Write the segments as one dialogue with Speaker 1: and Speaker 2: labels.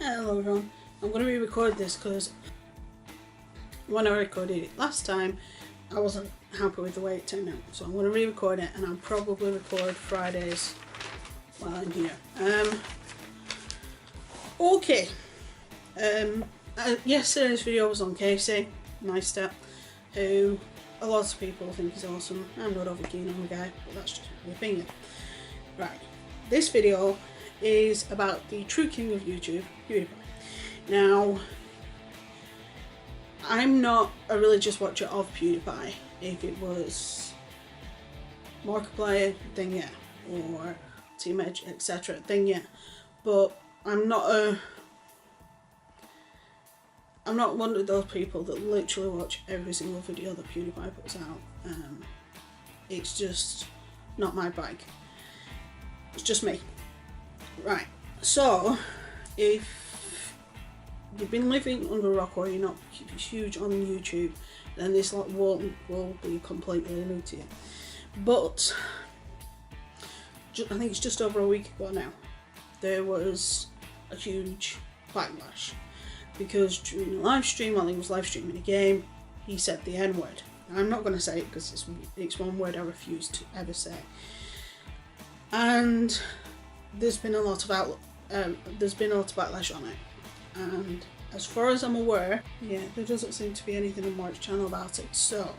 Speaker 1: Hello everyone, I'm going to re-record this because when I recorded it last time I wasn't happy with the way it turned out, so I'm going to re-record it and I'll probably record Fridays while I'm here. Okay, yesterday's video was on Casey Neistat, who a lot of people think is awesome. I'm not over keen on the guy, but that's just my opinion. Right, this video is about the true king of YouTube, Pewdiepie. Now, I'm not a religious watcher of Pewdiepie. If it was Markiplier, then yeah, or Team Edge, etc., then yeah. But I'm not one of those people that literally watch every single video that Pewdiepie puts out. It's just not my bag. It's just me. Right, so if you've been living under a rock or you're not huge on YouTube, then this lot will be completely new to you. But I think it's just over a week ago now, there was a huge backlash because during a live stream, while he was live streaming a game, he said the N-word. I'm not going to say it because it's one word I refuse to ever say. And there's been a lot of backlash on it, and as far as I'm aware, yeah, there doesn't seem to be anything on Mark's channel about it. So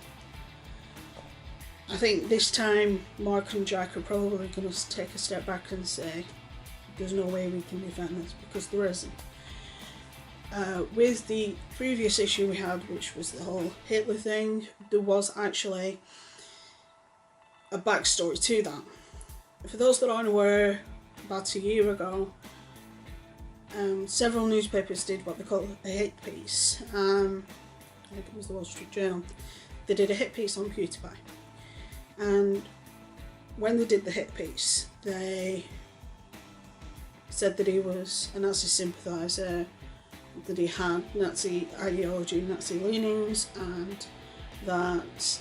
Speaker 1: I think this time Mark and Jack are probably going to take a step back and say there's no way we can defend this, because there isn't. With the previous issue we had, which was the whole Hitler thing, there was actually a backstory to that. For those that aren't aware, about a year ago, several newspapers did what they call a hit piece. I think it was the Wall Street Journal. They did a hit piece on Pewdiepie, and when they did the hit piece, they said that he was a Nazi sympathiser, that he had Nazi ideology, Nazi leanings, and that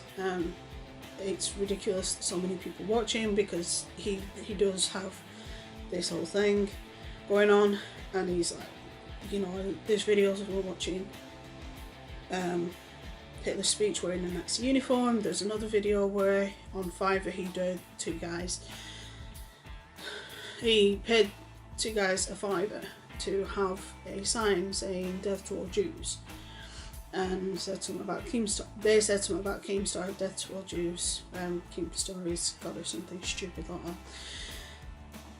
Speaker 1: it's ridiculous that so many people watch him because he does have this whole thing going on. And he's like, you know, there's videos of him watching Hitler's speech wearing a Nazi uniform. There's another video where on Fiverr he paid two guys a fiver to have a sign saying "Death to all Jews," and said something about Keemstar. They said something about Keemstar, "Death to all Jews." Keemstar is God or something stupid like that.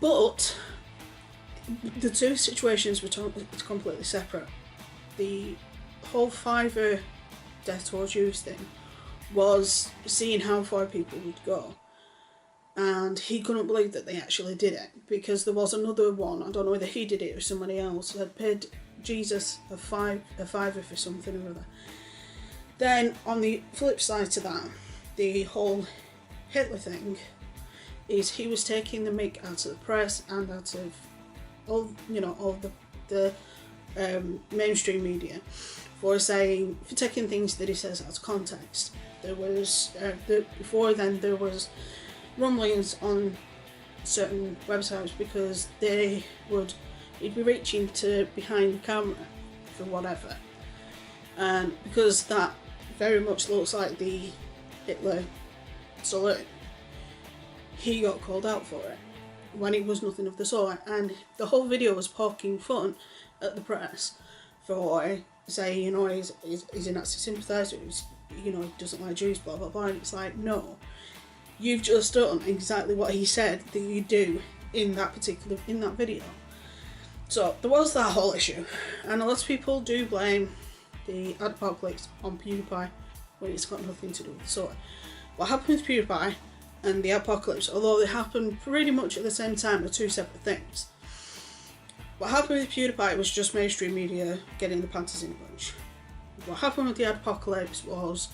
Speaker 1: But the two situations were completely separate. The whole Fiverr Death to all Jews thing was seeing how far people would go, and he couldn't believe that they actually did it, because there was another one, I don't know whether he did it or somebody else, had paid Jesus a fiver for something or other. Then on the flip side to that, the whole Hitler thing is he was taking the mick out of the press and out of all the mainstream media for taking things that he says out of context. There was before then there was rumblings on certain websites because he'd be reaching to behind the camera for whatever, and because that very much looks like the Hitler salute, he got called out for it when it was nothing of the sort. And the whole video was poking fun at the press for saying, you know, he's a Nazi sympathiser, you know, he doesn't like Jews, blah blah blah. And it's like, no, you've just done exactly what he said that you do in that video. So there was that whole issue, and a lot of people do blame the apocalypse on Pewdiepie when it's got nothing to do with the sort. What happened with Pewdiepie and the apocalypse, although they happened pretty much at the same time, are two separate things. What happened with Pewdiepie was just mainstream media getting the panties in a bunch. What happened with the apocalypse was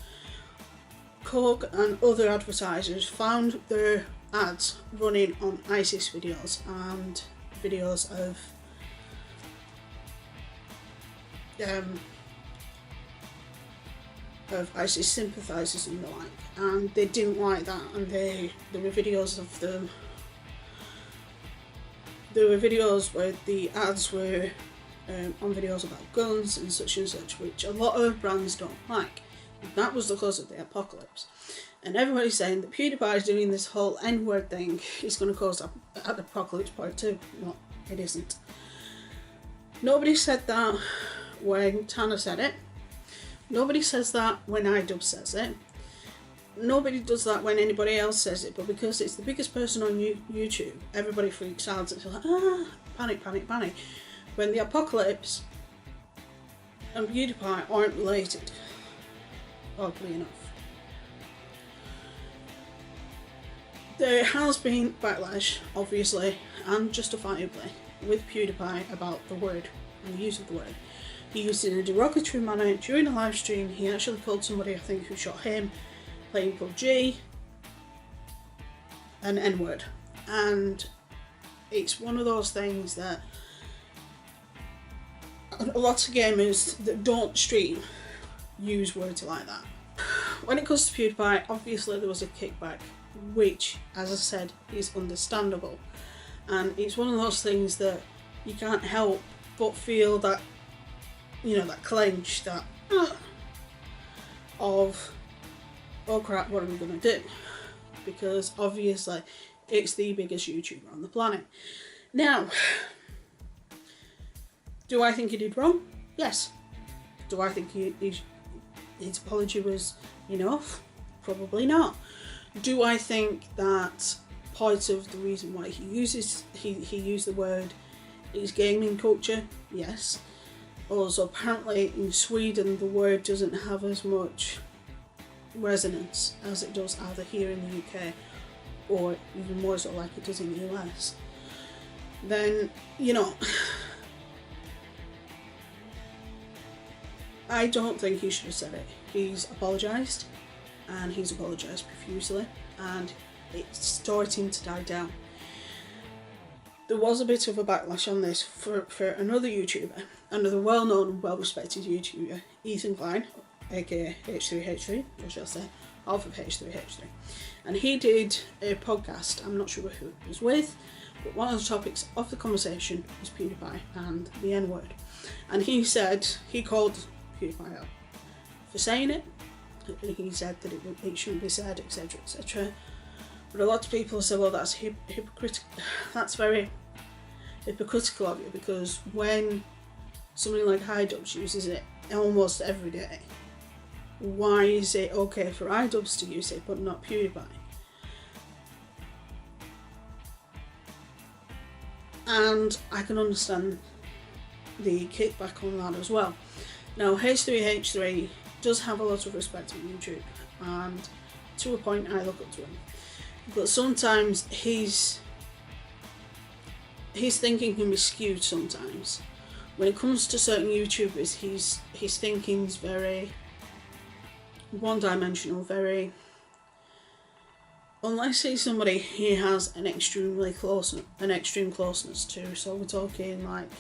Speaker 1: Coke and other advertisers found their ads running on ISIS videos and videos of ISIS sympathisers and the like, and they didn't like that, and there were videos of them there were videos where the ads were on videos about guns and such, which a lot of brands don't like. And that was the cause of the apocalypse. And everybody's saying that PewDiePie is doing this whole N-word thing is going to cause an apocalypse part 2. No, it isn't. Nobody said that when Tanner said it. Nobody says that when iDub says it. Nobody does that when anybody else says it, but because it's the biggest person on YouTube, everybody freaks out. It's like, panic, panic, panic. When the apocalypse and PewDiePie aren't related, oddly enough. There has been backlash, obviously, and justifiably, with PewDiePie about the word and the use of the word. He used it in a derogatory manner during a live stream. He actually called somebody, I think, who shot him, playing PUBG, an N-word. And it's one of those things that a lot of gamers that don't stream use words like that. When it comes to PewDiePie, obviously there was a kickback, which, as I said, is understandable. And it's one of those things that you can't help but feel that, you know, that clench, that of, oh crap, what are we going to do? Because obviously it's the biggest YouTuber on the planet. Now, do I think he did wrong? Yes. Do I think his apology was enough? Probably not. Do I think that part of the reason why he used the word is gaming culture? Yes. Also, apparently in Sweden the word doesn't have as much resonance as it does either here in the UK or even more so like it does in the US. Then, you know, I don't think he should have said it. He's apologised, and he's apologised profusely, and it's starting to die down. There was a bit of a backlash on this for another YouTuber, another well-known and well-respected YouTuber, Ethan Klein, aka H3H3, or shall I say, half of H3H3. And he did a podcast, I'm not sure who it was with, but one of the topics of the conversation was PewDiePie and the N-word. And he said, he called PewDiePie out for saying it, and he said that it shouldn't be said, etc, etc. But a lot of people say, well, that's hypocritical. That's very hypocritical of you, because when somebody like iDubbbz uses it almost every day, why is it okay for iDubbbz to use it but not PewDiePie? And I can understand the kickback on that as well. Now, H3H3 does have a lot of respect on YouTube, and to a point I look up to him. But sometimes his thinking can be skewed sometimes. When it comes to certain YouTubers, his thinking's very one-dimensional, very... Unless he's somebody he has an extreme closeness to, so we're talking like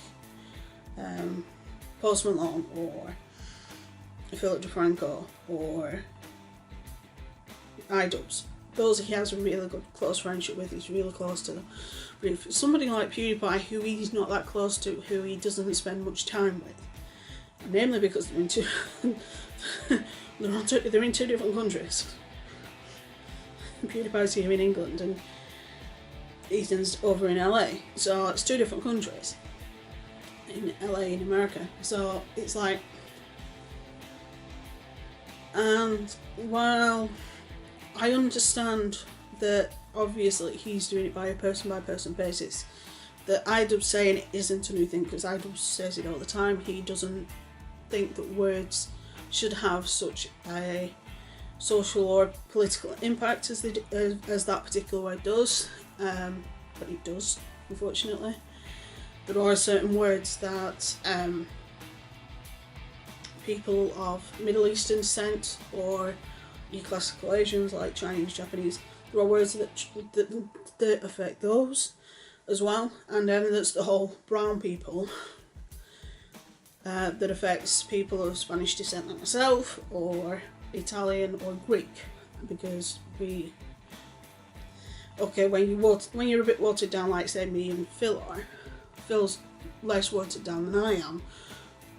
Speaker 1: Post Malone or Philip DeFranco or iDubbbz. Those he has a really good close friendship with, he's really close to them. But if it's somebody like PewDiePie who he's not that close to, who he doesn't spend much time with, namely because they're in two they're in two different countries. PewDiePie's here in England and Ethan's over in LA, so it's two different countries. In LA in America, so it's like, and while I understand that obviously he's doing it by a person basis, that iDubbbz saying it isn't a new thing, because iDubbbz says it all the time. He doesn't think that words should have such a social or political impact as that particular word does, but it does, unfortunately. There are certain words that people of Middle Eastern descent or your classical Asians like Chinese, Japanese, there are words that affect those as well, and then there's the whole brown people that affects people of Spanish descent like myself, or Italian or Greek, because when you're a bit watered down like say me and Phil are, Phil's less watered down than I am,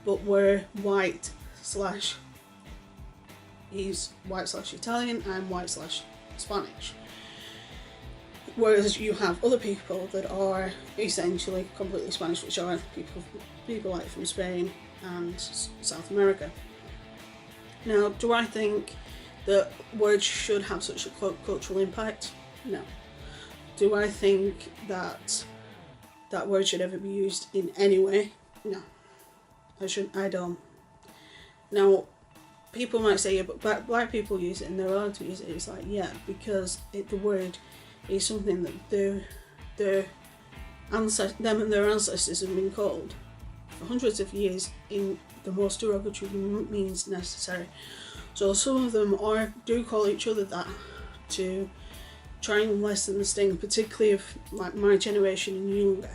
Speaker 1: but we're white slash, he's white slash Italian, I'm white slash Spanish. Whereas you have other people that are essentially completely Spanish, which are people like from Spain and South America. Now, do I think that words should have such a cultural impact? No. Do I think that that word should ever be used in any way? No. I don't. Now, people might say, yeah, but black people use it and they're allowed to use it. It's like, yeah, because the word is something that them and their ancestors have been called for hundreds of years in the most derogatory means necessary. So some of them do call each other that to try and lessen the sting, particularly of like my generation and younger.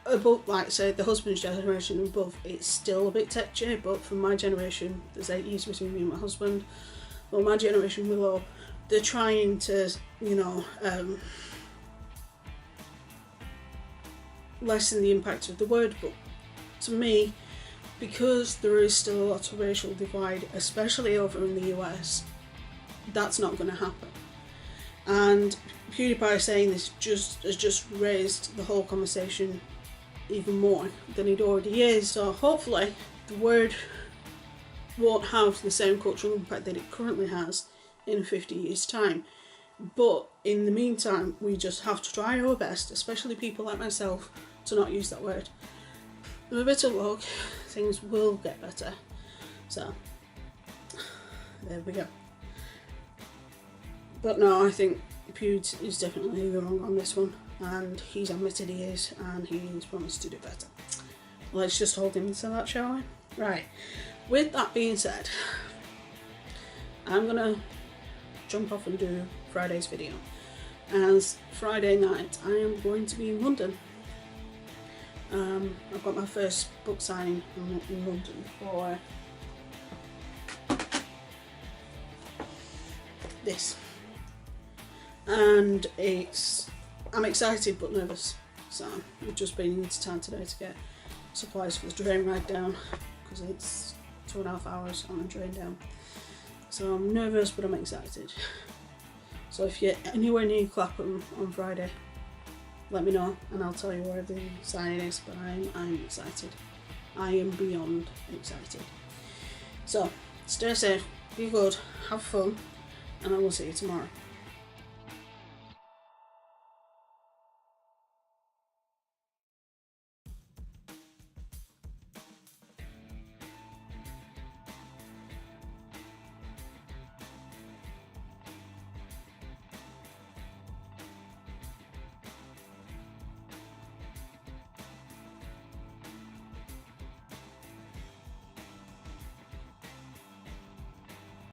Speaker 1: Above, like say the husband's generation and above, it's still a bit touchy, but from my generation, there's 8 years between me and my husband, well, my generation below, they're trying to, lessen the impact of the word. But to me, because there is still a lot of racial divide, especially over in the US, that's not going to happen. And Pewdiepie saying this has just raised the whole conversation even more than it already is. So hopefully the word won't have the same cultural impact that it currently has in 50 years' time. But in the meantime, we just have to try our best, especially people like myself, to not use that word. With a bit of luck, things will get better. So, there we go. But no, I think Pewd is definitely wrong on this one, and he's admitted he is, and he's promised to do better. Let's just hold him to that, shall we? Right, with that being said, I'm gonna jump off and do Friday's video, as Friday night I am going to be in London. I've got my first book signing in London for this, and I'm excited but nervous. So I've just been into town today to get supplies for the train ride down, because it's 2.5 hours on the train down. So I'm nervous but I'm excited. So if you're anywhere near Clapham on Friday, let me know and I'll tell you where the signing is. But I'm excited. I am beyond excited. So stay safe, be good, have fun, and I will see you tomorrow.